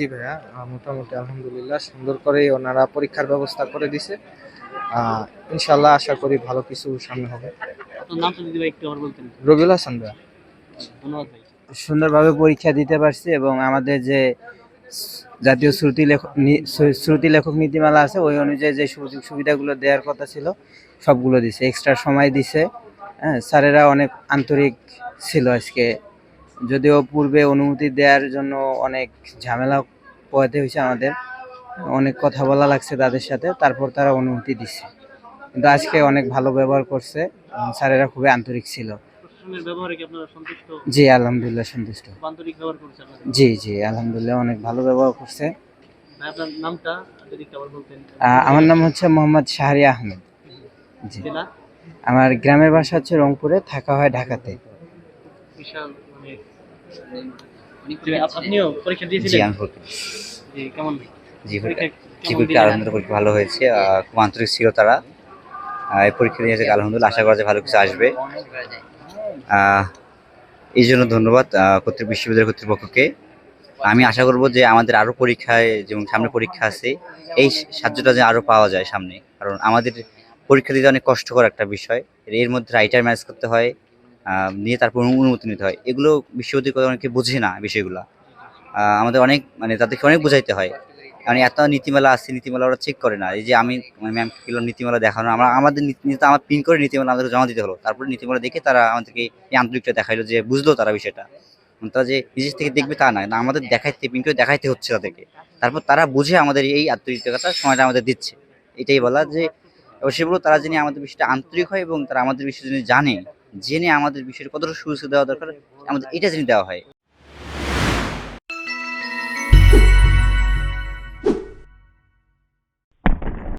জি ভাইয়া, মোটামুটি আলহামদুলিল্লাহ সুন্দর করেই ওনারা পরীক্ষার ব্যবস্থা করে দিছে। ইনশাল্লাহ আশা করি ভালো কিছু সামনে হবে। আপনার নামটা যদি ভাই একটু আবার বলতেন। রবিউল হাসান ভাইয়া। ধন্যবাদ ভাই। সুন্দরভাবে পরীক্ষা দিতে পারছি এবং আমাদের যে জাতীয় শ্রুতি লেখক নীতিমালা আছে ওই অনুযায়ী যে সুযোগ সুবিধাগুলো দেওয়ার কথা ছিল সবগুলো দিছে, এক্সট্রা সময় দিছে। হ্যাঁ, স্যারেরা অনেক আন্তরিক ছিল আজকে, যদিও পূর্বে অনুমতি দেওয়ার জন্য অনেক ঝামেলা পোহাতে হয়েছে আমাদের, অনেক কথা বলা লাগছে তাদের সাথে, তারপর তারা অনুমতি দিছে। কিন্তু আজকে অনেক ভালো ব্যবহার করছে এবং স্যারেরা খুবই আন্তরিক ছিল। প্রশাসনের ব্যবহারে কি আপনারা সন্তুষ্ট? জি আলহামদুলিল্লাহ সন্তুষ্ট। আন্তরিক ব্যবহার করছে আপনাদের? জি জি আলহামদুলিল্লাহ অনেক ভালো ব্যবহার করছে। ভাই আপনার নামটা যদি একটু আবার বলতেন। আমার নাম হচ্ছে মোহাম্মদ শাহরি আহমেদ। জি, জেলা? আমার গ্রামের বাসা হচ্ছে রংপুরে, থাকা হয় ঢাকাতে। বিশাল আপনিও পরীক্ষা জি দিয়েছিলেন? আমি জি, কেমন? জি পরীক্ষা জি কেমন পরীক্ষা দিলেন? আলহামদুলিল্লাহ পরীক্ষা ভালো হয়েছে, খুব আন্তরিক ছিল তারা। এই পরীক্ষা নিয়ে আলহামদুলিল্লাহ আশা করা যায় ভালো কিছু আসবে। এই জন্য ধন্যবাদ বিশ্ববিদ্যালয় কর্তৃপক্ষকে। আমি আশা করব যে আমাদের আরো পরীক্ষায়, যেমন সামনে পরীক্ষা আছে, এই সাহায্যটা যে আরো পাওয়া যায় সামনে, কারণ আমাদের পরীক্ষা দিতে অনেক কষ্টকর একটা বিষয়। এর মধ্যে রাইটার ম্যানেজ করতে হয়, নিয়ে তারপর অনুমতি নিতে হয়। এগুলো বিশ্ববিদ্যালয় অনেকে বোঝে না বিষয়গুলো। আমাদের অনেক তাদেরকে অনেক বোঝাইতে হয়। মানে এত নীতিমালা আছে, নীতিমালা ওরা চেক করে না। এই যে আমি ম্যাম কিলো নীতিমালা দেখানো, আমাদের আমার পিন করে নীতিমালা আমাদেরকে জমা দিতে হলো। তারপরে নীতিমালা দেখে তারা আমাদেরকে এই আন্তরিকটা দেখাইলো, যে বুঝলো তারা বিষয়টা। তারা যে নিজের থেকে দেখবে তা না, আমাদের দেখাইতে, পিন করে দেখাইতে হচ্ছে তাদেরকে। তারপর তারা বুঝে আমাদের এই আন্তরিকতাটা সময়টা আমাদের দিচ্ছে। এটাই বলা যে অবশ্যই বলবো, তারা যিনি আমাদের বিষয়টা আন্তরিক হয় এবং তারা আমাদের বিষয় যিনি জেনে আমাদের বিষয়ের কতটা সুযোগ দেওয়া দরকার, আমাদের এটা যিনি দেওয়া হয়।